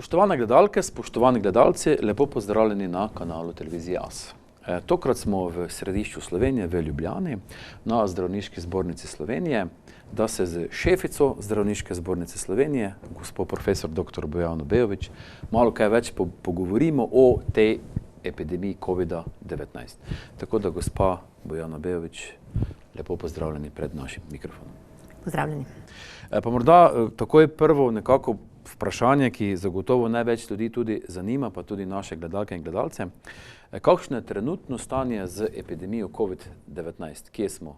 Spoštovane gledalke, spoštovani gledalci, lepo pozdravljeni na kanalu Televizije AS. Tokrat smo v središču Slovenije, v Ljubljani, na Zdravniški zbornici Slovenije, da se z šefico Zdravniške zbornice Slovenije, gospod profesor dr. Bojano Bejović, malo kaj več pogovorimo o tej epidemiji COVID-19. Tako da, gospa Bojana Bejović, lepo pozdravljeni pred našim mikrofonom. Pozdravljeni. Pa morda takoj prvo nekako vprašanje, ki zagotovo največ ljudi tudi zanima, pa tudi naše gledalke in gledalce. Kakšno je trenutno stanje z epidemijo COVID-19? Kje smo?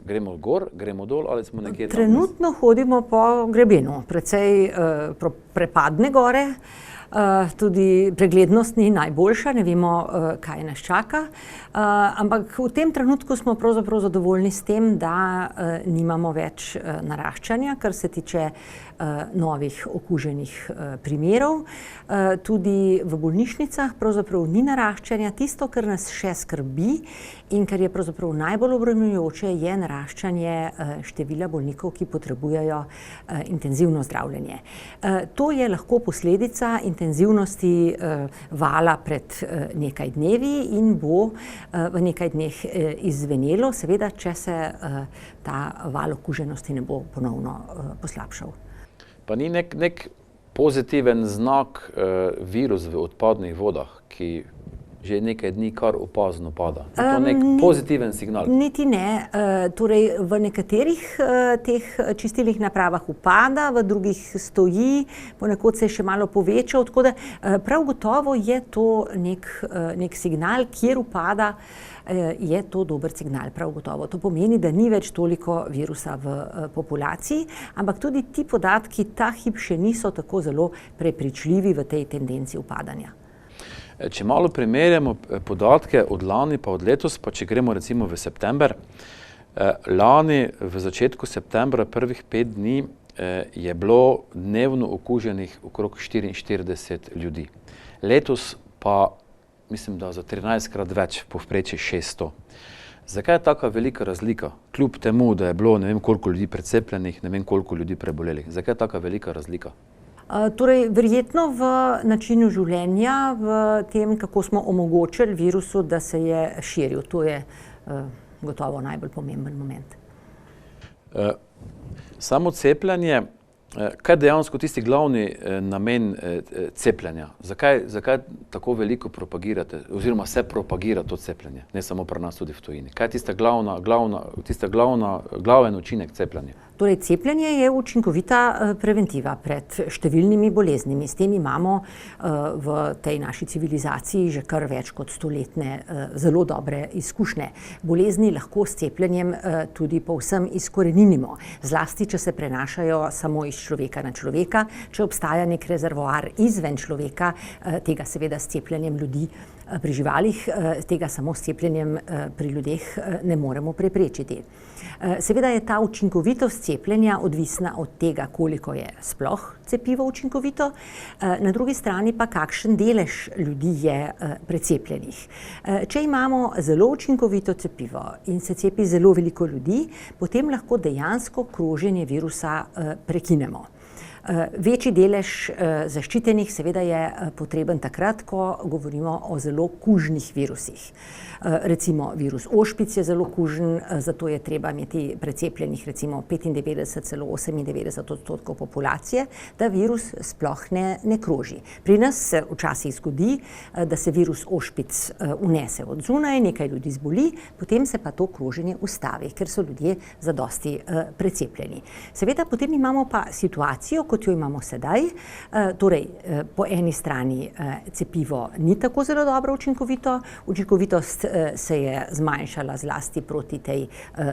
Gremo gor, gremo dol ali smo nekje tam? Trenutno hodimo po grebenu, precej prepadne gore. Tudi preglednost ni najboljša, ne vemo, kaj nas čaka, ampak v tem trenutku smo pravzaprav zadovoljni s tem, da nimamo več naraščanja, kar se tiče novih okuženih primerov. Tudi v bolnišnicah pravzaprav ni naraščanja. Tisto, kar nas še skrbi in kar je pravzaprav najbolj obremenjujoče, je naraščanje števila bolnikov, ki potrebujejo intenzivno zdravljenje. To je lahko posledica intenzivnosti vala pred nekaj dnevi in bo v nekaj dneh izzvenelo, seveda, če se ta val okuženosti ne bo ponovno poslabšal. Pa ni nek pozitiven znak virus v odpadnih vodah, ki že nekaj dni kar opazno pada? Je to nek pozitiven signal? Niti ne. Torej, v nekaterih teh čistilnih napravah upada, v drugih stoji, ponekod se je še malo povečal, tako da prav gotovo je to nek signal, kjer upada, je to dober signal, prav gotovo. To pomeni, da ni več toliko virusa v populaciji, ampak tudi ti podatki ta hip še niso tako zelo prepričljivi v tej tendenci upadanja. Če malo primerjamo podatke od lani pa od letos, pa če gremo recimo v september, lani v začetku septembra prvih 5 dni je bilo dnevno okuženih okrog 44 ljudi. Letos pa mislim, da za 13-krat več, povprečje 600. Zakaj je taka velika razlika? Kljub temu, da je bilo ne vem koliko ljudi precepljenih, ne vem koliko ljudi prebolelih. Zakaj je taka velika razlika? Torej, verjetno v načinu življenja, v tem, kako smo omogočili virusu, da se je širil. To je gotovo najbolj pomemben moment. Samo cepljenje, kaj je dejansko tisti glavni namen cepljenja? Zakaj tako veliko propagirate, oziroma se propagira to cepljenje, ne samo pri nas, tudi v tujini? Kaj je glaven učinek cepljenja? Torej, cepljenje je učinkovita preventiva pred številnimi boleznimi. S tem imamo v tej naši civilizaciji že kar več kot stoletne zelo dobre izkušnje. Bolezni lahko s cepljenjem tudi povsem izkoreninimo, zlasti, če se prenašajo samo iz človeka na človeka. Če obstaja nek rezervoar izven človeka, tega seveda s cepljenjem ljudi pri živalih, tega samo s cepljenjem pri ljudeh ne moremo preprečiti. Seveda je ta učinkovitost cepljenja odvisna od tega, koliko je sploh cepivo učinkovito, na drugi strani pa kakšen delež ljudi je precepljenih. Če imamo zelo učinkovito cepivo in se cepi zelo veliko ljudi, potem lahko dejansko kroženje virusa prekinemo. Večji delež zaščitenih seveda je potreben takrat, ko govorimo o zelo kužnih virusih. Recimo virus ošpic je zelo kužen, zato je treba imeti precepljenih recimo 95, celo 98% populacije, da virus sploh ne kroži. Pri nas se včasih zgodi, da se virus ošpic unese od zunaj, nekaj ljudi zboli, potem se pa to kroženje ustavi, ker so ljudje zadosti precepljeni. Seveda potem imamo pa situacijo, kot jo imamo sedaj. Torej, po eni strani cepivo ni tako zelo dobro učinkovito, učinkovitost se je zmanjšala zlasti proti tej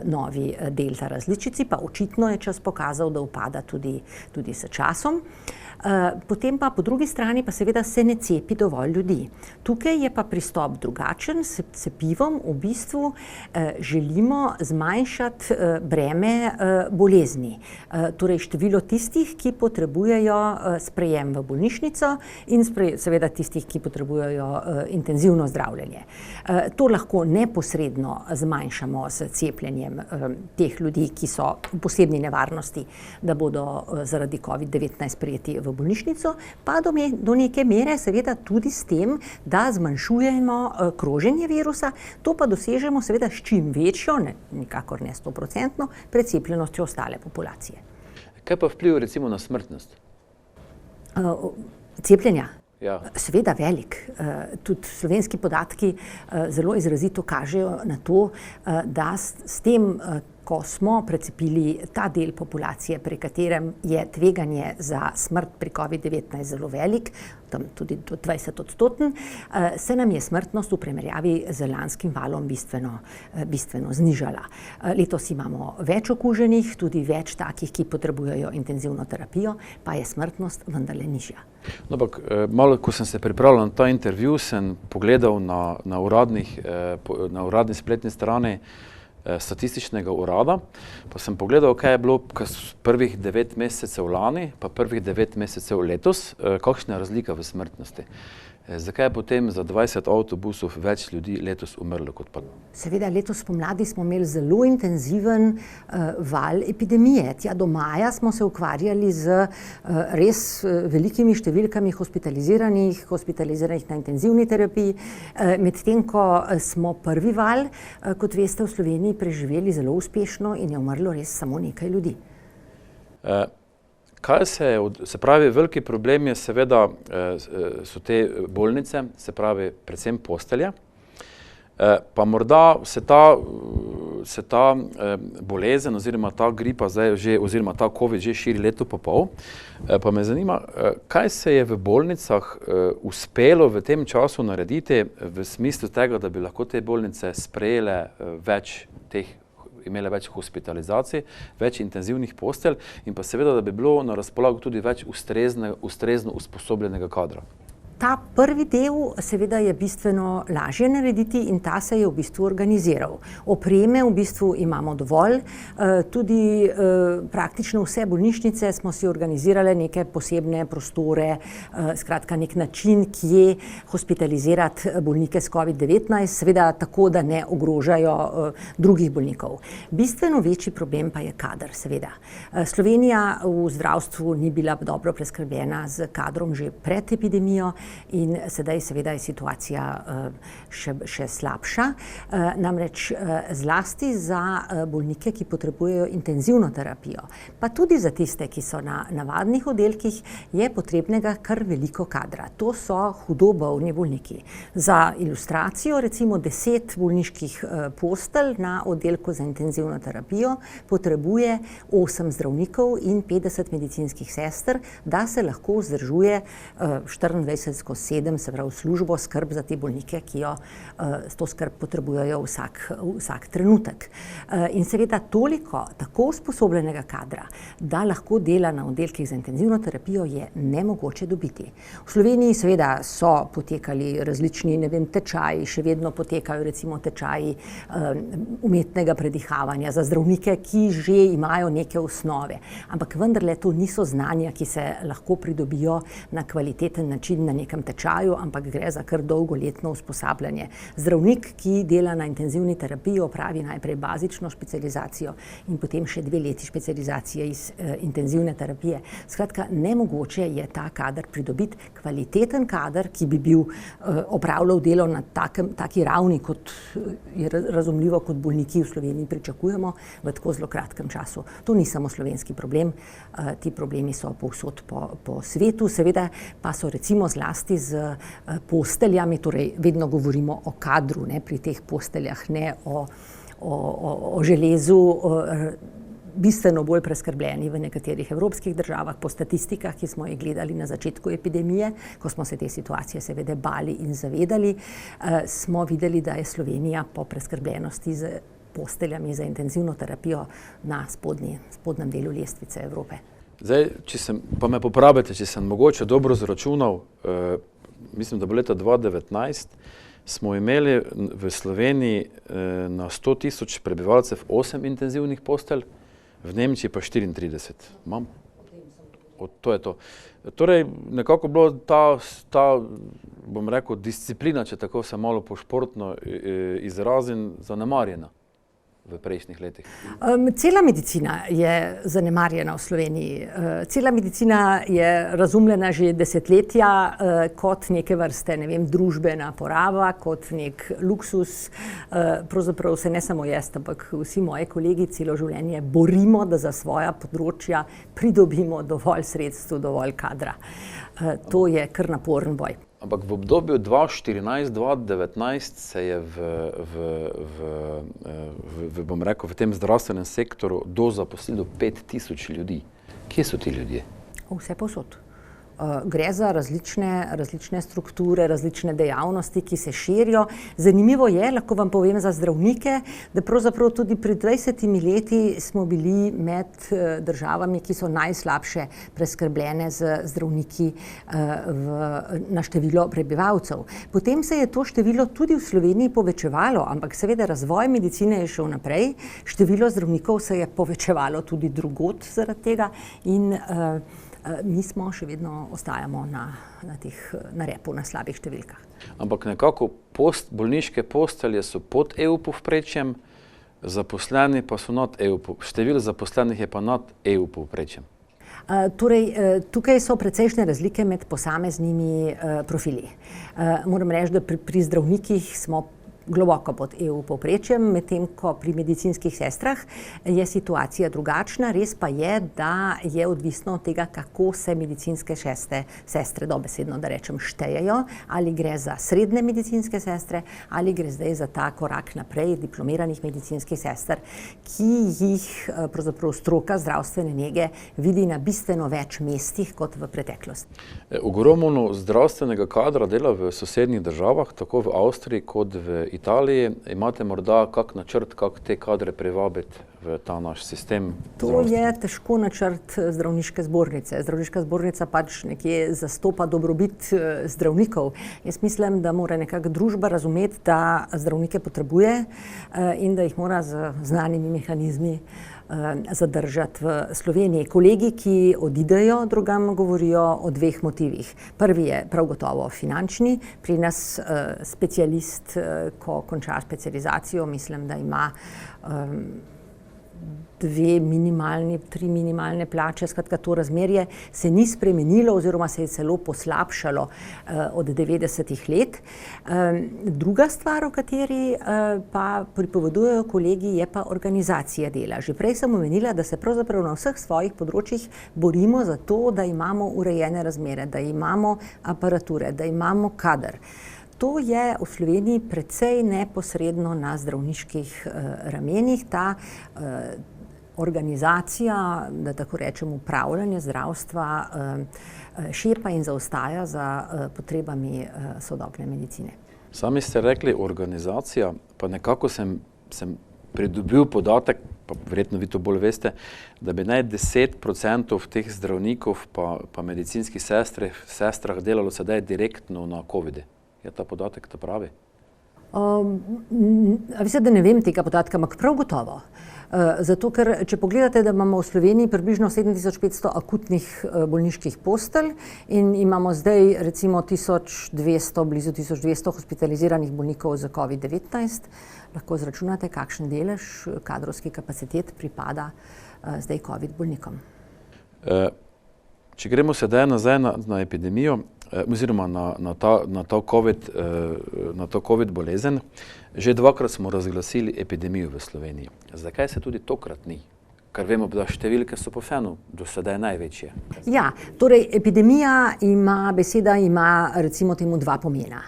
novi delta različici, pa očitno je čas pokazal, da upada tudi s časom. Potem pa po drugi strani pa seveda se ne cepi dovolj ljudi. Tukaj je pa pristop drugačen. S cepivom v bistvu želimo zmanjšati breme bolezni. Torej število tistih, ki potrebujejo sprejem v bolnišnico in seveda tistih, ki potrebujejo intenzivno zdravljenje. To lahko neposredno zmanjšamo s cepljenjem teh ljudi, ki so v posebni nevarnosti, da bodo zaradi COVID-19 prijeti v bolnišnico, pa do neke mere seveda tudi s tem, da zmanjšujemo kroženje virusa, to pa dosežemo seveda s čim večjo, nikakor ne 100%, precepljenostjo ostale populacije. Kaj pa vpliv recimo na smrtnost? Cepljenja? Ja. Seveda velik. Tudi slovenski podatki zelo izrazito kažejo na to, da s tem, ko smo precepili ta del populacije, pri katerem je tveganje za smrt pri COVID-19 zelo velik, tam tudi do 20%, se nam je smrtnost v primerjavi z lanskim valom bistveno znižala. Letos imamo več okuženih, tudi več takih, ki potrebujejo intenzivno terapijo, pa je smrtnost vendarle nižja. No, ampak malo, ko sem se pripravljal na ta intervju, sem pogledal na uradni spletni strani statističnega urada, pa sem pogledal, kaj je bilo prvih 9 mesecev lani, pa prvih 9 mesecev letos, kakšna je razlika v smrtnosti. Zakaj je potem za 20 avtobusov več ljudi letos umrlo kot pa? Seveda, letos spomladi smo imeli zelo intenziven val epidemije. Tja do maja smo se ukvarjali z res velikimi številkami hospitaliziranih na intenzivni terapiji, medtem ko smo prvi val, kot veste, v Sloveniji preživeli zelo uspešno in je umrlo res samo nekaj ljudi. Se pravi, veliki problem je seveda, so te bolnice, se pravi, predvsem postelje, pa morda se ta bolezen oziroma ta gripa oziroma ta COVID že širi leto pa pol, pa me zanima, kaj se je v bolnicah uspelo v tem času narediti v smislu tega, da bi lahko te bolnice sprejele imele več hospitalizacij, več intenzivnih postelj in pa seveda, da bi bilo na razpolago tudi več ustrezno usposobljenega kadra. Ta prvi del seveda je bistveno lažje narediti in ta se je v bistvu organiziral. Opreme v bistvu imamo dovolj, tudi praktično vse bolnišnice smo si organizirale neke posebne prostore, skratka nek način, kje hospitalizirati bolnike s COVID-19, seveda tako, da ne ogrožajo drugih bolnikov. Bistveno večji problem pa je kader, seveda. Slovenija v zdravstvu ni bila dobro preskrbljena z kadrom že pred epidemijo, in sedaj seveda je situacija še slabša. Namreč zlasti za bolnike, ki potrebujejo intenzivno terapijo, pa tudi za tiste, ki so na navadnih oddelkih, je potrebnega kar veliko kadra. To so hudo bolni bolniki. Za ilustracijo recimo 10 bolniških postelj na oddelku za intenzivno terapijo potrebuje 8 zdravnikov in 50 medicinskih sester, da se lahko vzdržuje 24/7, se pravi službo, skrb za te bolnike, ki to skrb potrebujejo vsak trenutek. In seveda toliko tako usposobljenega kadra, da lahko dela na oddelkih za intenzivno terapijo, je nemogoče dobiti. V Sloveniji seveda so potekali različni, tečaji, še vedno potekajo recimo tečaji umetnega predihavanja za zdravnike, ki že imajo neke osnove. Ampak vendarle to niso znanja, ki se lahko pridobijo na kvaliteten način na nekem tečaju, ampak gre za kar dolgoletno usposabljanje. Zdravnik, ki dela na intenzivni terapiji, opravi najprej bazično specializacijo in potem še 2 leti specializacije iz intenzivne terapije. Skratka, nemogoče je ta kader pridobiti, kvaliteten kader, ki bi bil opravljal delo na taki ravni, kot je razumljivo, kot bolniki v Sloveniji pričakujemo v tako zelo kratkem času. To ni samo slovenski problem, ti problemi so povsod po svetu, seveda pa so recimo zlasti z posteljami, torej vedno govorimo o kadru, ne, pri teh posteljah, ne o železu, bistveno bolj preskrbljeni v nekaterih evropskih državah. Po statistikah, ki smo jih gledali na začetku epidemije, ko smo se te situacije seveda bali in zavedali, smo videli, da je Slovenija po preskrbljenosti z posteljami za intenzivno terapijo na spodnjem delu lestvice Evrope. Zdaj, pa me popravite, če sem mogoče dobro zračunal, mislim, da bo leta 2019 smo imeli v Sloveniji na 100 000 prebivalcev 8 intenzivnih postelj, v Nemčiji pa 34. Imam? To je to. Torej, nekako bilo ta, bom rekel, disciplina, če tako se malo po športno izrazim, zanemarjena v prejšnjih letih. Cela medicina je zanemarjena v Sloveniji. Cela medicina je razumljena že desetletja kot neke vrste, družbena poraba, kot nek luksus. Pravzaprav se ne samo jaz, ampak vsi moji kolegi celo življenje borimo, da za svoja področja pridobimo dovolj sredstev, dovolj kadra. To je kar naporen boj. Ampak v obdobju 2014-2019 se je bom rekel, v tem zdravstvenem sektoru dozaposlilo 5000 ljudi. Kje so ti ljudje? Vse povsod. Gre za različne strukture, različne dejavnosti, ki se širijo. Zanimivo je, lahko vam povem za zdravnike, da pravzaprav tudi pred 20 leti smo bili med državami, ki so najslabše preskrbljene z zdravniki na število prebivalcev. Potem se je to število tudi v Sloveniji povečevalo, ampak seveda razvoj medicine je šel naprej, število zdravnikov se je povečevalo tudi drugod zaradi tega in mi smo še vedno ostajamo na repu, na slabih številkah. Ampak nekako bolniške postelje so pod EU povprečjem, zaposleni pa so nad EU, število zaposlenih je pa nad EU povprečjem. Torej, tukaj so precejšnje razlike med posameznimi profili. Moram reči, da pri zdravnikih smo globoko pod EU povprečjem, medtem ko pri medicinskih sestrah je situacija drugačna. Res pa je, da je odvisno od tega, kako se medicinske sestre dobesedno, da rečem, štejejo, ali gre za srednje medicinske sestre, ali gre zdaj za ta korak naprej diplomiranih medicinskih sester, ki jih pravzaprav stroka zdravstvene nege vidi na bistveno več mestih kot v preteklosti. Ogromno zdravstvenega kadra dela v sosednjih državah, tako v Avstriji kot v Italiji. Imate morda kak načrt, kako te kadre privabiti v ta naš sistem? To je težko načrt zdravniške zbornice. Zdravniška zbornica pač nekje zastopa dobrobit zdravnikov. Jaz mislim, da mora nekako družba razumeti, da zdravnike potrebuje in da jih mora z znanimi mehanizmi zadržati v Sloveniji. Kolegi, ki odidejo drugam, govorijo o dveh motivih. Prvi je prav gotovo finančni. Pri nas specialist, ko konča specializacijo, mislim, da ima 2 minimalni, 3 minimalne plače, skratka to razmerje se ni spremenilo oziroma se je celo poslabšalo od 90-ih let. Druga stvar, o kateri pa pripovedujejo kolegi, je pa organizacija dela. Že prej sem omenila, da se pravzaprav na vseh svojih področjih borimo za to, da imamo urejene razmere, da imamo aparature, da imamo kader. To je v Sloveniji precej neposredno na zdravniških ramenih. Ta organizacija, da tako rečem, upravljanje zdravstva šepa in zaostaja za potrebami sodobne medicine. Sami ste rekli organizacija, pa nekako sem pridobil podatek, pa verjetno vi to bolj veste, da bi naj 10% teh zdravnikov pa medicinskih sestrah delalo sedaj direktno na COVID-e. Je ta podatek ta pravi? Veste, da ne vem tega podatka, ampak prav gotovo. Zato, ker če pogledate, da imamo v Sloveniji približno 7500 akutnih bolniških postelj in imamo zdaj recimo 1200, blizu 1200 hospitaliziranih bolnikov za COVID-19, lahko izračunate, kakšen delež kadrovskih kapacitet pripada zdaj COVID bolnikom. Če gremo sedaj nazaj na epidemijo, oziroma na to COVID bolezen, že 2-krat smo razglasili epidemijo v Sloveniji. Zakaj se tudi tokrat ni? Ker vemo, da številke so pa vseeno do sedaj največje. Ja, torej beseda ima recimo temu 2 pomena.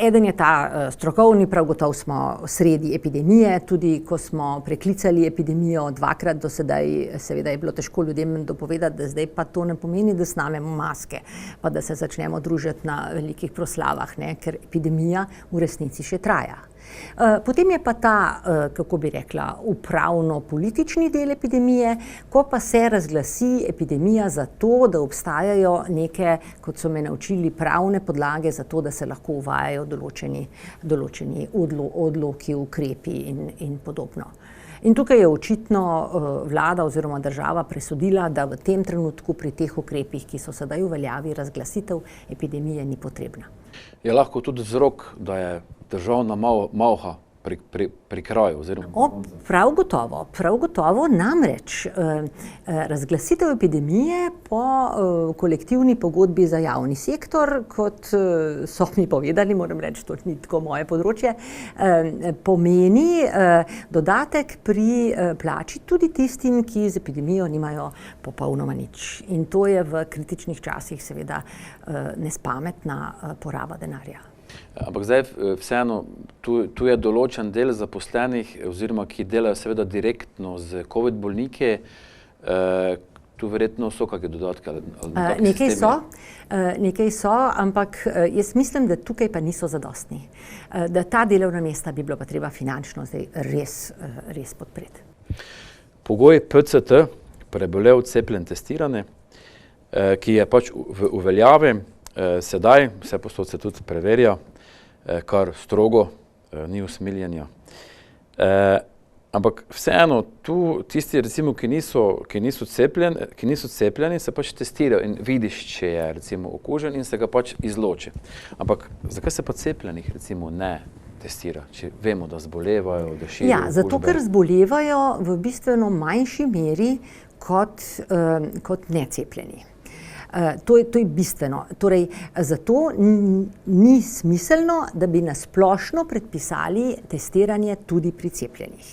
Eden je ta strokovni, prav gotovo smo sredi epidemije, tudi ko smo preklicali epidemijo 2-krat do sedaj, seveda je bilo težko ljudem dopovedati, da zdaj pa to ne pomeni, da snamemo maske, pa da se začnemo družiti na velikih proslavah, ker epidemija v resnici še traja. Potem je pa ta, kako bi rekla, upravno-politični del epidemije, ko pa se razglasi epidemija zato, da obstajajo neke, kot so me naučili, pravne podlage za to, da se lahko uvajajo določeni odloki, ukrepi in podobno. In tukaj je očitno vlada oziroma država presodila, da v tem trenutku pri teh ukrepih, ki so sedaj v veljavi, razglasitev epidemije ni potrebna. Je lahko tudi vzrok, da je državna malha pri kraju? Prav gotovo, namreč razglasitev epidemije po kolektivni pogodbi za javni sektor, kot so mi povedali, moram reči, to ni tako moje področje, pomeni dodatek pri plači tudi tistim, ki z epidemijo nimajo popolnoma nič. In to je v kritičnih časih seveda nespametna poraba denarja. Ampak zdaj vseeno, tu je določen del zaposlenih, oziroma ki delajo seveda direktno z COVID bolniki, tu verjetno so kakšne dodatke? Nekaj so, ampak jaz mislim, da tukaj pa niso zadostni. Da ta delovna mesta bi bilo pa treba finančno zdaj res podpreti. Pogoj PCT, prebolel, cepljen, testirane, ki je pač v uveljavi, sedaj, vse posod se tudi preverja, kar strogo, ni usmiljenja. Ampak vseeno, tu tisti, recimo, ki niso cepljeni, se pač testirajo in vidiš, če je recimo okužen in se ga pač izloči. Ampak zakaj se pa cepljenih recimo ne testira, če vemo, da zbolevajo, da širijo okužbe? Zato, ker zbolevajo v bistveno manjši meri kot necepljeni. To je bistveno. Torej, zato ni smiselno, da bi nasplošno predpisali testiranje tudi pri cepljenih.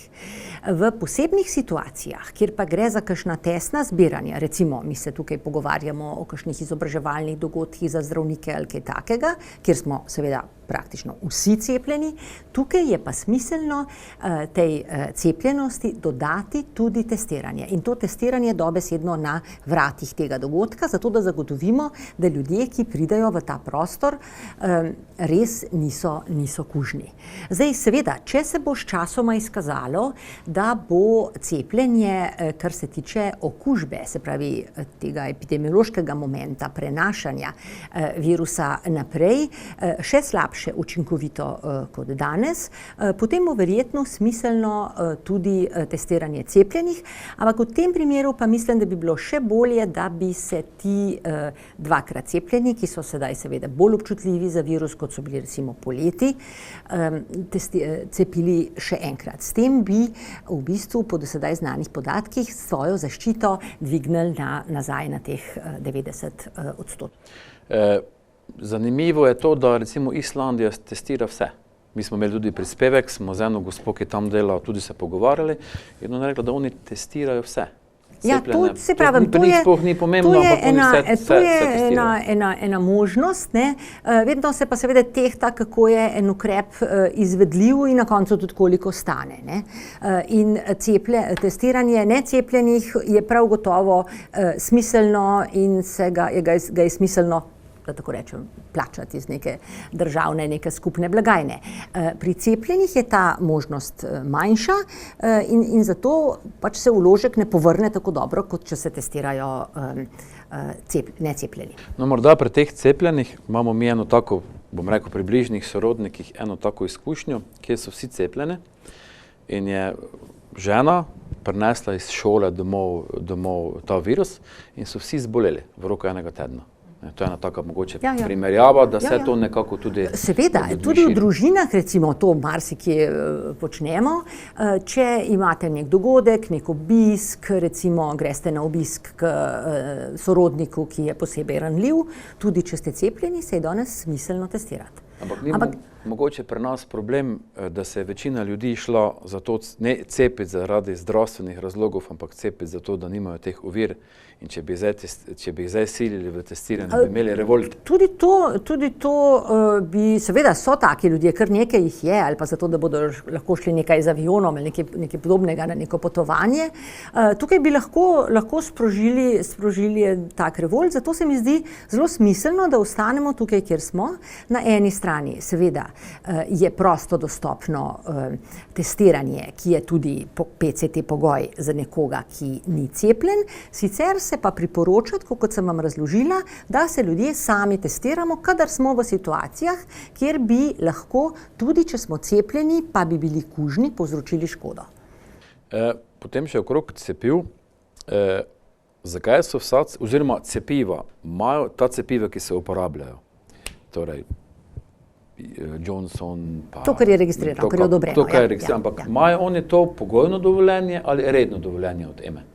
V posebnih situacijah, kjer pa gre za kakšna tesna zbiranja, recimo mi se tukaj pogovarjamo o kakšnih izobraževalnih dogodkih za zdravnike ali kaj takega, kjer smo seveda praktično vsi cepljeni, tukaj je pa smiselno tej cepljenosti dodati tudi testiranje. In to testiranje dobesedno na vratih tega dogodka, zato da zagotovimo, da ljudje, ki pridejo v ta prostor, res niso kužni. Zdaj, seveda, če se bo sčasoma izkazalo, da bo cepljenje, kar se tiče okužbe, se pravi tega epidemiološkega momenta prenašanja virusa naprej, še slabše učinkovito kot danes, potem bo verjetno smiselno tudi testiranje cepljenih, ampak v tem primeru pa mislim, da bi bilo še bolje, da bi se ti dvakrat cepljeni, ki so sedaj seveda bolj občutljivi za virus, kot so bili recimo poleti, cepili še enkrat. S tem bi v bistvu po do sedaj znanih podatkih svojo zaščito dvignili nazaj na teh 90%. Zanimivo je to, da recimo Islandija testira vse. Mi smo imeli tudi prispevek, smo z eno gospo, ki tam dela, tudi se pogovarjali in ona je rekla, da oni testirajo vse. Ja, to se pravim, to je ena možnost, ne. Vedno se pa seveda tehta, kako je en ukrep izvedljiv in na koncu tudi koliko stane, ne. In testiranje necepljenih je prav gotovo smiselno in ga je smiselno, da tako rečem, plačati iz neke državne, neke skupne blagajne. Pri cepljenih je ta možnost manjša in zato pač se vložek ne povrne tako dobro, kot če se testirajo necepljeni. No, morda pri teh cepljenih imamo mi eno tako, bom rekel, pri bližnjih sorodnikih eno tako izkušnjo, kjer so vsi cepljene in je žena prinesla iz šole domov ta virus in so vsi zboleli v roku enega tedna. To je ena taka mogoče primerjava, da se to nekako tudi... Seveda, tudi v družinah, recimo to marsikje počnemo, če imate nek dogodek, nek obisk, recimo greste na obisk k sorodniku, ki je posebej ranljiv, tudi če ste cepljeni, se je danes smiselno testirati. Ampak mogoče pri nas problem, da se je večina ljudi šla zato ne cepiti zaradi zdravstvenih razlogov, ampak cepiti zato, da nimajo teh ovir. In če bi jih zdaj silili v testiranje, bi imeli revolt. Tudi to bi, seveda so taki ljudje, kar nekaj jih je, ali pa zato, da bodo lahko šli nekaj z avionom ali nekaj podobnega na neko potovanje. Tukaj bi lahko sprožili tak revolt, zato se mi zdi zelo smiselno, da ostanemo tukaj, kjer smo. Na eni strani seveda je prosto dostopno testiranje, ki je tudi PCT pogoj za nekoga, ki ni cepljen. Sicer se pa priporoča, kot sem vam razložila, da se ljudje sami testiramo, kadar smo v situacijah, kjer bi lahko, tudi če smo cepljeni, pa bi bili kužni, povzročili škodo. Potem še okrog cepiv. Zakaj so oziroma cepiva, imajo ta cepiva, ki se uporabljajo, torej Johnson pa... To, kar je registrirano, kar je odobreno. To, kar je registrirano, ampak imajo oni to pogojno dovoljenje ali redno dovoljenje od EME?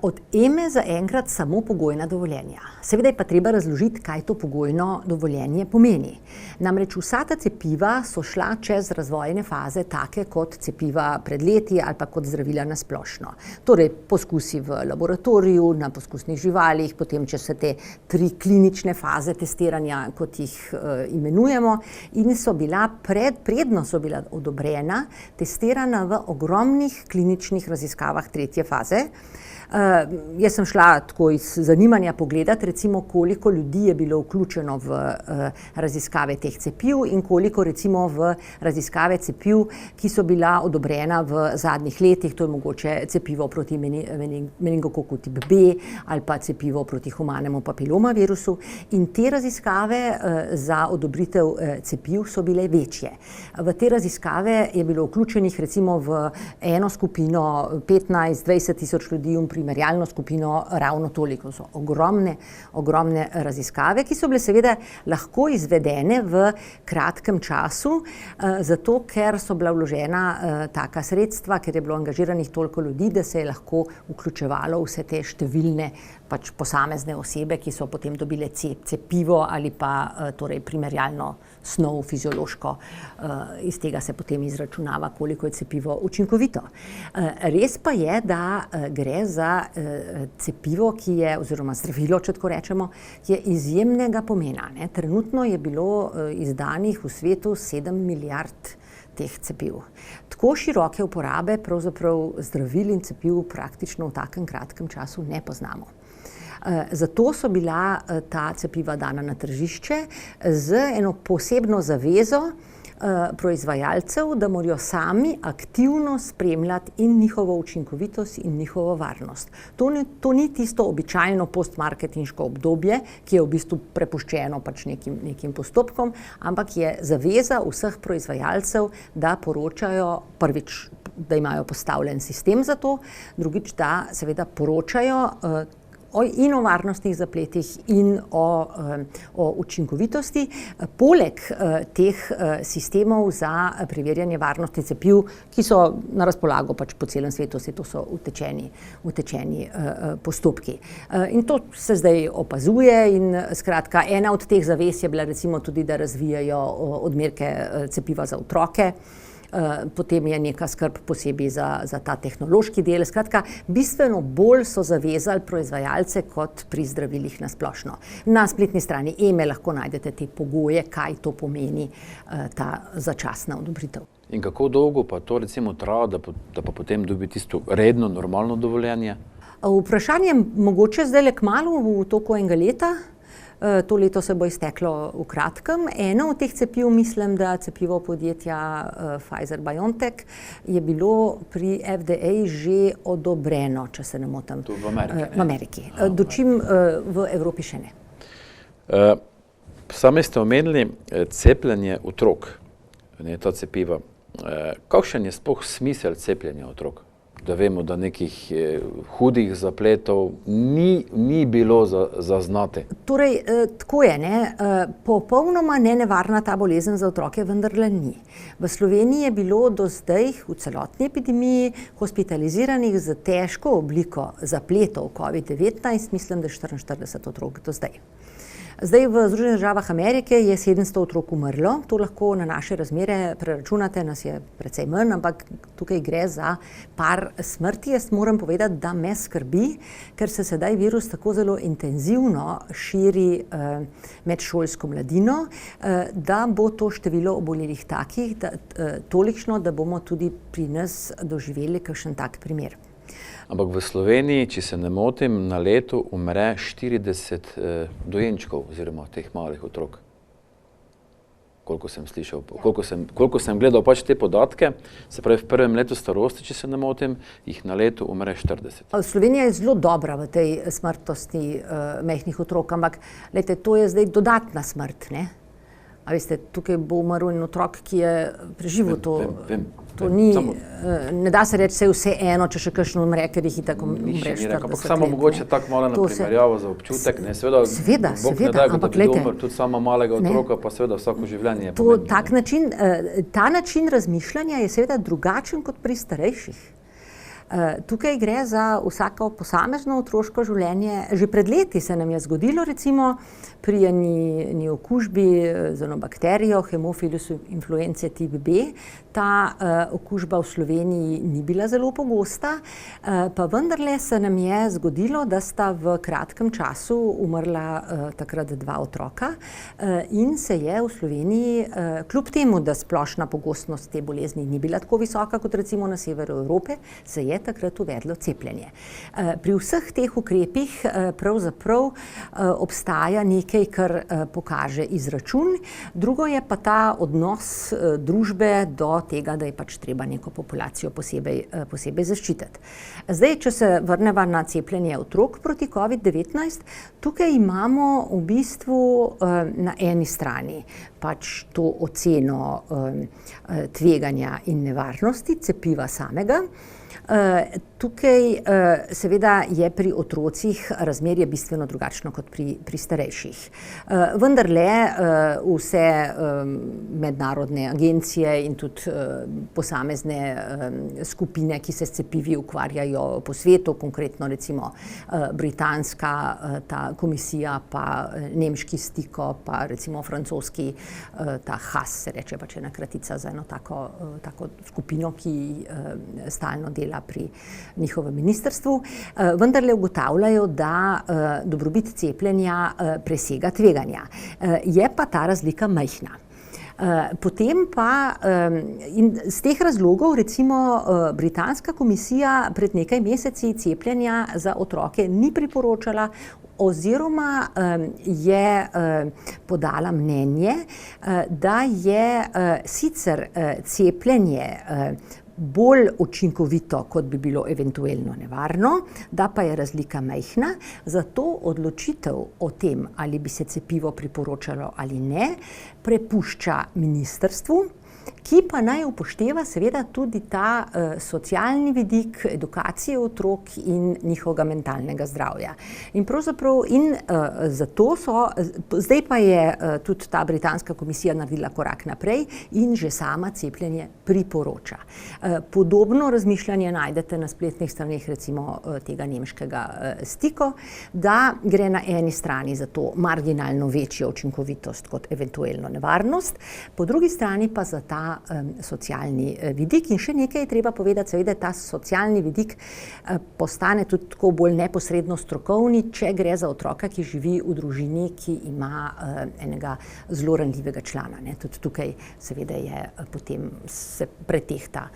Od EME zaenkrat samo pogojna dovoljenja. Seveda je pa treba razložiti, kaj to pogojno dovoljenje pomeni. Namreč vsa ta cepiva so šla čez razvojne faze, take kot cepiva pred leti ali pa kot zdravila na splošno. Torej poskusi v laboratoriju, na poskusnih živalih, potem čez vse te 3 klinične faze testiranja, kot jih imenujemo, in so bila predno so bila odobrena, testirana v ogromnih kliničnih raziskavah 3. faze. Jaz sem šla tako iz zanimanja pogledati, recimo koliko ljudi je bilo vključeno v raziskave teh cepiv in koliko recimo v raziskave cepiv, ki so bila odobrena v zadnjih letih, to je mogoče cepivo proti meningokoku tip B ali pa cepivo proti humanemu papilomavirusu, in te raziskave za odobritev cepiv so bile večje. V te raziskave je bilo vključenih recimo v eno skupino 15-20 tisoč ljudi in primerjalno skupino ravno toliko. So ogromne raziskave, ki so bile seveda lahko izvedene v kratkem času, zato ker so bila vložena taka sredstva, ker je bilo angažiranih toliko ljudi, da se je lahko vključevalo vse te številne posamezne osebe, ki so potem dobile cepivo ali pa torej primerjalno snov fiziološko. Iz tega se potem izračunava, koliko je cepivo učinkovito. Res pa je, da gre za cepivo, ki je, oziroma zdravilo, če tako rečemo, ki je izjemnega pomena. Trenutno je bilo izdanih v svetu 7 milijard teh cepiv. Tako široke uporabe pravzaprav zdravil in cepiv praktično v takem kratkem času ne poznamo. Zato so bila ta cepiva dana na tržišče z eno posebno zavezo proizvajalcev, da morajo sami aktivno spremljati in njihovo učinkovitost in njihovo varnost. To ni tisto običajno postmarketinško obdobje, ki je v bistvu prepuščeno nekim postopkom, ampak je zaveza vseh proizvajalcev, da poročajo prvič, da imajo postavljen sistem za to, drugič, da seveda poročajo in o varnostnih zapletih in o učinkovitosti. Poleg teh sistemov za preverjanje varnosti cepiv, ki so na razpolago po celem svetu, to so utečeni postopki. In to se zdaj opazuje in skratka, ena od teh zavez je bila recimo tudi, da razvijajo odmerke cepiva za otroke. Potem je neka skrb posebej za ta tehnološki del. Skratka, bistveno bolj so zavezali proizvajalce kot pri zdravilih na splošno. Na spletni strani EME lahko najdete te pogoje, kaj to pomeni ta začasna odobritev. In kako dolgo pa to recimo traja, da pa potem dobi tisto redno, normalno dovoljenje? Vprašanje mogoče zdaj kmalu v toku enega leta. To leto se bo izteklo v kratkem. Eno od teh cepiv, mislim, da cepivo podjetja Pfizer-BioNTech, je bilo pri FDA že odobreno, če se ne motim. Tu v Ameriki? V Ameriki. Dočim v Evropi še ne. Sami ste omenili cepljenje otrok, ta cepiva. Kakšen je sploh smisel cepljenja otrok? Da vemo, da nekih hudih zapletov ni bilo zaznati. Torej, tako je, popolnoma nenevarna ta bolezen za otroke vendarle ni. V Sloveniji je bilo do zdaj v celotni epidemiji hospitaliziranih z težko obliko zapletov COVID-19, mislim, da 44 otrok do zdaj. Zdaj v Združenih državah Amerike je 700 otrok umrlo, to lahko na naše razmere preračunate, nas je precej manj, ampak tukaj gre za par smrti. Jaz moram povedati, da me skrbi, ker se sedaj virus tako zelo intenzivno širi med šolsko mladino, da bo to število obolelih takih, tolikšno, da bomo tudi pri nas doživeli kakšen tak primer. Ampak v Sloveniji, če se ne motim, na leto umre 40 dojenčkov oziroma teh malih otrok. koliko sem slišal, koliko sem gledal pač te podatke, se pravi v prvem letu starosti, če se ne motim, jih na leto umre 40. Slovenija je zelo dobra v tej smrtnosti majhnih otrok, ampak glejte, to je zdaj dodatna smrt, ne? A veste, tukaj bo umrl en otrok, ki je preživel to. To ni, ne da se reči vse eno, če še kakšno umre, ker jih itak umre 40 let. Ampak samo mogoče tako malo na primerjavo za občutek, ne, seveda, Bog ne da, da bi umrl tudi samo malega otroka, pa seveda vsako življenje je pomembno. Ta način razmišljanja je seveda drugačen kot pri starejših. Tukaj gre za vsako posamezno otroško življenje. Že pred leti se nam je zgodilo, recimo, pri eni okužbi z eno bakterijo, Haemophilus influenzae type B. Ta okužba v Sloveniji ni bila zelo pogosta, pa vendarle se nam je zgodilo, da sta v kratkem času umrla takrat 2 otroka in se je v Sloveniji, kljub temu, da splošna pogostnost te bolezni ni bila tako visoka kot recimo na severu Evrope, se je takrat uvedlo cepljenje. Pri vseh teh ukrepih pravzaprav obstaja nekaj, kar pokaže izračun, drugo je pa ta odnos družbe do tega, da je pač treba neko populacijo posebej zaščititi. Zdaj, če se vrneva na cepljenje otrok proti COVID-19, tukaj imamo v bistvu na eni strani pač to oceno tveganja in nevarnosti cepiva samega. Tukaj seveda je pri otrocih razmerje bistveno drugačno kot pri starejših. Vendarle vse mednarodne agencije in tudi posamezne skupine, ki se s cepivi ukvarjajo po svetu, konkretno recimo britanska ta komisija, pa nemški STIKO, pa recimo francoski ta HAS, se reče pač ena kratica za eno tako skupino, ki stalno dela pri njihovem ministrstvu, vendarle ugotavljajo, da dobrobit cepljenja presega tveganja. Je pa ta razlika majhna. Potem pa in z teh razlogov recimo britanska komisija pred nekaj meseci cepljenja za otroke ni priporočala oziroma je podala mnenje, da je sicer cepljenje bolj učinkovito, kot bi bilo eventuelno nevarno, da pa je razlika majhna, zato odločitev o tem, ali bi se cepivo priporočalo ali ne, prepušča ministrstvu, ki pa naj upošteva seveda tudi ta socialni vidik edukacije otrok in njihovega mentalnega zdravja. In pravzaprav zato zdaj pa je tudi ta britanska komisija naredila korak naprej in že sama cepljenje priporoča. Podobno razmišljanje najdete na spletnih straneh recimo tega nemškega STIKO, da gre na eni strani za to marginalno večjo učinkovitost kot eventuelno nevarnost, po drugi strani pa za ta socialni vidik. In še nekaj je treba povedati, seveda ta socialni vidik postane tudi tako bolj neposredno strokovni, če gre za otroka, ki živi v družini, ki ima enega zelo ranljivega člana. Tudi tukaj seveda je potem se pretehta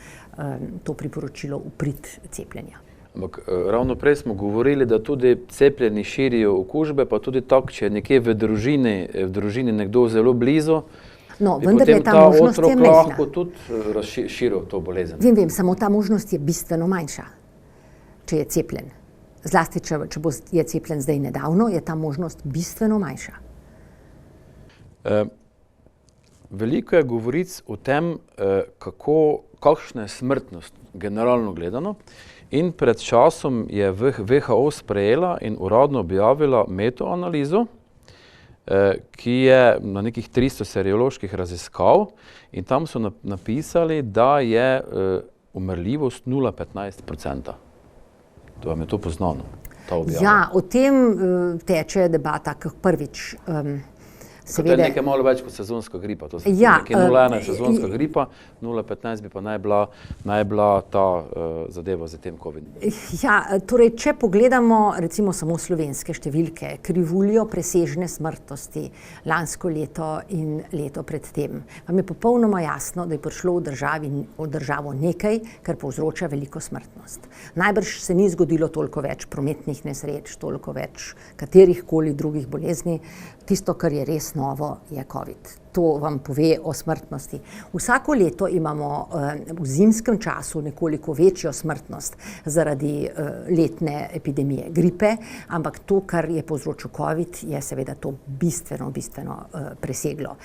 to priporočilo v prid cepljenja. Ampak ravno prej smo govorili, da tudi cepljeni širijo okužbe, pa tudi tako, če je nekje v družini nekdo zelo blizu, vendar je ta možnost je majhna. Lahko tudi razširil to bolezen. Vem, samo ta možnost je bistveno manjša, če je cepljen. Zlasti, če je cepljen zdaj nedavno, je ta možnost bistveno manjša. Veliko je govoric o tem, kakšna je smrtnost generalno gledano, in pred časom je WHO sprejela in uradno objavila metaanalizo, ki je na nekih 300 serioloških raziskav, in tam so napisali, da je umrljivost 0,15%. To vam je to poznano, ta objava? Ja, o tem teče debata, kako prvič. To je nekaj malo več kot sezonska gripa. To je nekaj 0,1 sezonska gripa, 0,15 bi pa naj bila ta zadeva za tem COVID. Ja, torej, če pogledamo recimo samo slovenske številke, krivuljo presežne smrtnosti lansko leto in leto pred tem, vam je popolnoma jasno, da je prišlo v državo nekaj, kar povzroča veliko smrtnost. Najbrž se ni zgodilo toliko več prometnih nesreč, toliko več katerihkoli drugih bolezni. Tisto, kar je res novo, je COVID. to vam pove o smrtnosti. Vsako leto imamo v zimskem času nekoliko večjo smrtnost zaradi letne epidemije gripe, ampak to, kar je povzročil COVID, je seveda to bistveno preseglo.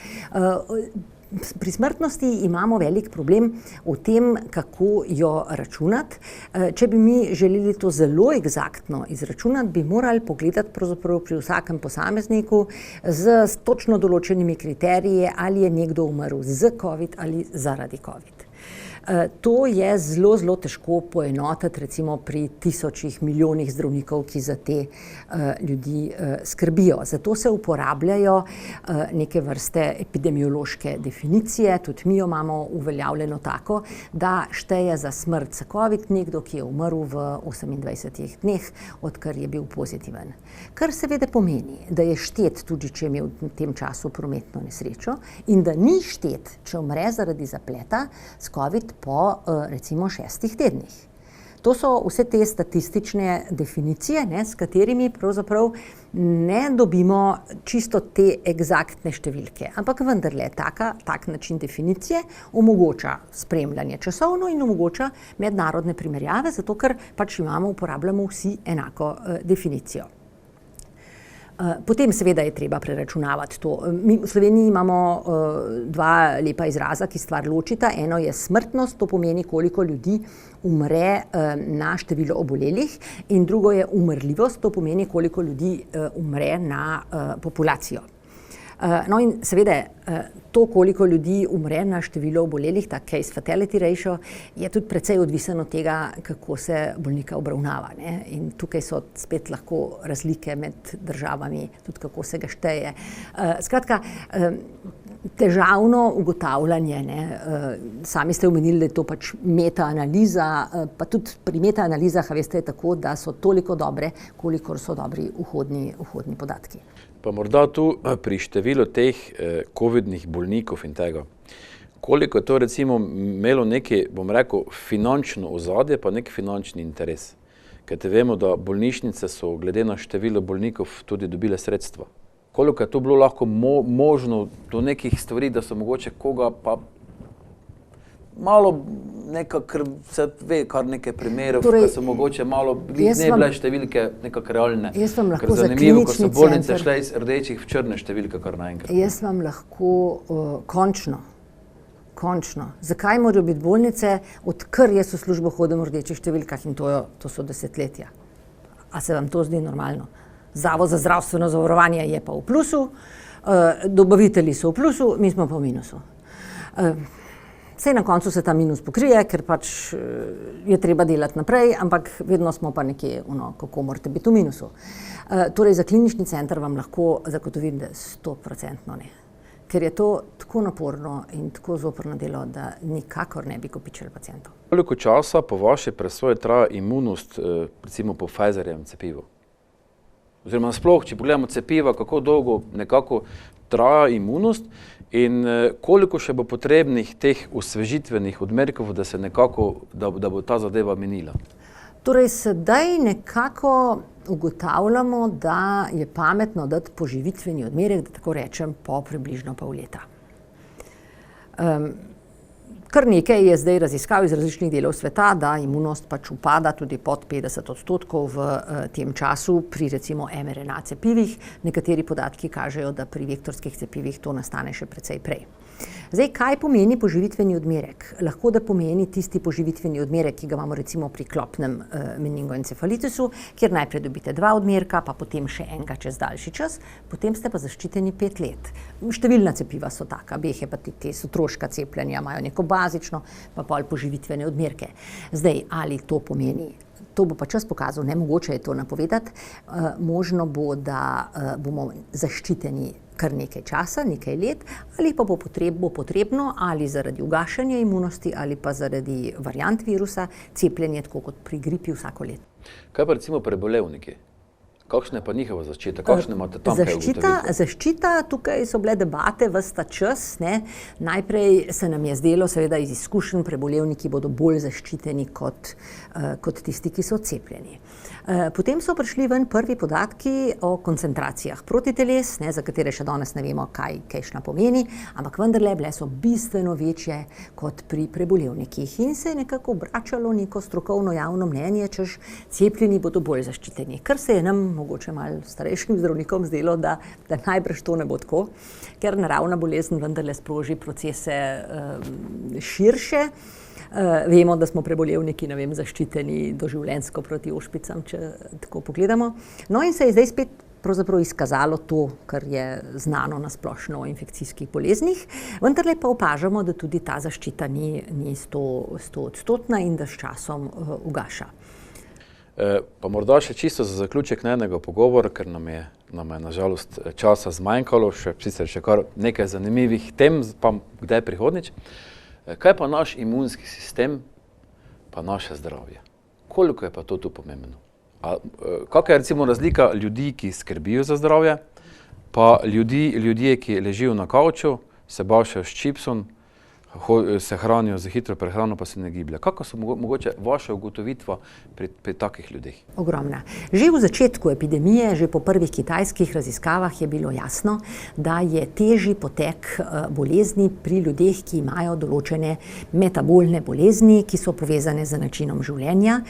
Pri smrtnosti imamo velik problem v tem, kako jo računati. Če bi mi želeli to zelo eksaktno izračunati, bi morali pogledati pravzaprav pri vsakem posamezniku z točno določenimi kriteriji, ali je nekdo umrl z COVID ali zaradi COVID. To je zelo težko poenotiti recimo pri tisočih, milijonih zdravnikov, ki za te ljudi skrbijo. Zato se uporabljajo neke vrste epidemiološke definicije, tudi mi jo imamo uveljavljeno tako, da šteje za smrt za COVID nekdo, ki je umrl v 28 dneh, odkar je bil pozitiven. Kar seveda pomeni, da je štet tudi, če je imel v tem času prometno nesrečo, in da ni štet, če umre zaradi zapleta s COVID po recimo 6 tednih. To so vse te statistične definicije, s katerimi pravzaprav ne dobimo čisto te eksaktne številke, ampak vendarle tak način definicije omogoča spremljanje časovno in omogoča mednarodne primerjave, zato ker pač uporabljamo vsi enako definicijo. Potem seveda je treba preračunavati to. Mi v Sloveniji imamo dva lepa izraza, ki stvar ločita. Eno je smrtnost, to pomeni, koliko ljudi umre na število obolelih, in drugo je umrljivost, to pomeni, koliko ljudi umre na populacijo. No in seveda to, koliko ljudi umre na število obolelih, ta case fatality ratio, je tudi precej odvisen od tega, kako se bolnika obravnava. In tukaj so spet lahko razlike med državami, tudi kako se ga šteje. Skratka, težavno ugotavljanje, sami ste omenili, da je to pač metaanaliza, pa tudi pri metaanalizah, veste, je tako, da so toliko dobre, kolikor so dobri vhodni podatki. Pa morda tu pri številu teh covidnih bolnikov in tega, koliko je to recimo imelo neki, bom rekel, finančno ozadje, pa neki finančni interes. Ker te vemo, da bolnišnice so glede na število bolnikov tudi dobile sredstva. Koliko je to bilo lahko možno do nekih stvari, da so mogoče koga pa malo nekako se ve kar nekaj primerov, ki so mogoče malo ne bile številke nekako realne. Ker zanimivo, ko so bolnice šle iz rdečih v črne številke kar naenkrat. Jaz vam lahko končno, zakaj morajo biti bolnice, odkar jaz v službo hodim v rdečih številkah, in to so desetletja. A se vam to zdi normalno? Zavod za zdravstveno zavarovanje je pa v plusu, dobavitelji so v plusu, mi smo pa v minusu. Saj na koncu se ta minus pokrije, ker pač je treba delati naprej, ampak vedno smo pa nekje, kako morate biti v minusu. Torej, za klinični center vam lahko zagotovim, da 100% ne. Ker je to tako naporno in tako zoprno delo, da nikakor ne bi kopičili pacientov. Koliko časa po vaši presoji traja imunost, recimo po Pfizerjevem cepivu? Oziroma sploh, če pogledamo cepiva, kako dolgo nekako traja imunost in koliko še bo potrebnih teh osvežitvenih odmerkov, da se nekako, da bo ta zadeva minila? Torej, sedaj nekako ugotavljamo, da je pametno dati poživitveni odmerek, da tako rečem, po približno pol leta. Kar nekaj je zdaj raziskav iz različnih delov sveta, da imunost pač upada tudi pod 50% v tem času pri recimo mRNA cepivih. Nekateri podatki kažejo, da pri vektorskih cepivih to nastane še precej prej. Zdaj, kaj pomeni poživitveni odmerek? Lahko da pomeni tisti poživitveni odmerek, ki ga imamo recimo pri klopnem meningoencefalitisu, kjer najprej dobite 2 odmerka, pa potem še enega čez daljši čas, potem ste pa zaščiteni 5 let. Številna cepiva so taka, B hepatitis, otroška cepljenja imajo neko bazično, pa pol poživitvene odmerke. Zdaj, ali to pomeni? To bo pa čas pokazal, nemogoče je to napovedati. Možno bo, da bomo zaščiteni kar nekaj časa, nekaj let, ali pa bo potrebno ali zaradi ugašanja imunosti ali pa zaradi variant virusa cepljenje, tako kot pri gripi, vsako leto. Kaj pa recimo prebolevniki? Kakšna je pa njihova zaščita? Kakšne imate tam kaj ugotovitve? Zaščita, tukaj so bile debate ves ta čas. Najprej se nam je zdelo, seveda iz izkušenj, prebolevniki bodo bolj zaščiteni kot tisti, ki so cepljeni. Potem so prišli ven prvi podatki o koncentracijah protiteles, za katere še danes ne vemo, kajšna pomeni, ampak vendarle bile so bistveno večje kot pri prebolevnikih. In se je nekako obračalo neko strokovno javno mnenje, češ cepljeni bodo bolj zaščiteni. Kar se je nam mogoče malo starejšim zdravnikom zdelo, da najbrž to ne bo tako, ker naravna bolezen vendarle sproži procese širše. Vemo, da smo prebolevniki, zaščiteni doživljenjsko proti ošpicam, če tako pogledamo. No in se je zdaj spet pravzaprav izkazalo to, kar je znano na splošno o infekcijskih boleznih, vendarle pa opažamo, da tudi ta zaščita ni 100-odstotna in da s časom ugaša. Pa morda še čisto za zaključek enega pogovora, ker nam je nažalost časa zmanjkalo, sicer še kar nekaj zanimivih tem, pa kdaj prihodnič. Kaj pa naš imunski sistem, pa naše zdravje? Koliko je pa to tu pomembno? Kakšna je recimo razlika ljudi, ki skrbijo za zdravje, pa ljudje, ki ležijo na kavču, se bašajo s čipsom, se hranijo za hitro prehrano, pa se ne giblje. Kakšne so mogoče vaše ugotovitve pri takih ljudeh? Ogromna. Že v začetku epidemije, že po prvih kitajskih raziskavah je bilo jasno, da je težji potek bolezni pri ljudeh, ki imajo določene metabolne bolezni, ki so povezane z načinom življenja.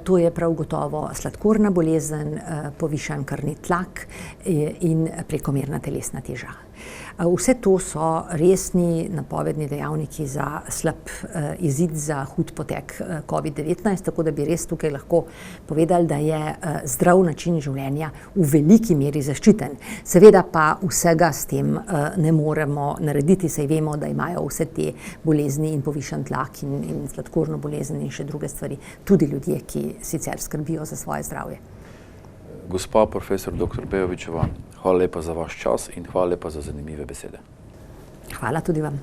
To je prav gotovo sladkorna bolezen, povišan krvni tlak in prekomerna telesna teža. Vse to so resni napovedni dejavniki za slab izid, za hud potek COVID-19, tako da bi res tukaj lahko povedali, da je zdrav način življenja v veliki meri zaščiten. Seveda pa vsega s tem ne moremo narediti, saj vemo, da imajo vse te bolezni in povišan tlak in sladkorno bolezen in še druge stvari, tudi ljudje, ki sicer skrbijo za svoje zdravje. Gospa profesor dr. Pejovičeva, hvala lepa za vaš čas in hvala lepa za zanimive besede. Hvala tudi vam.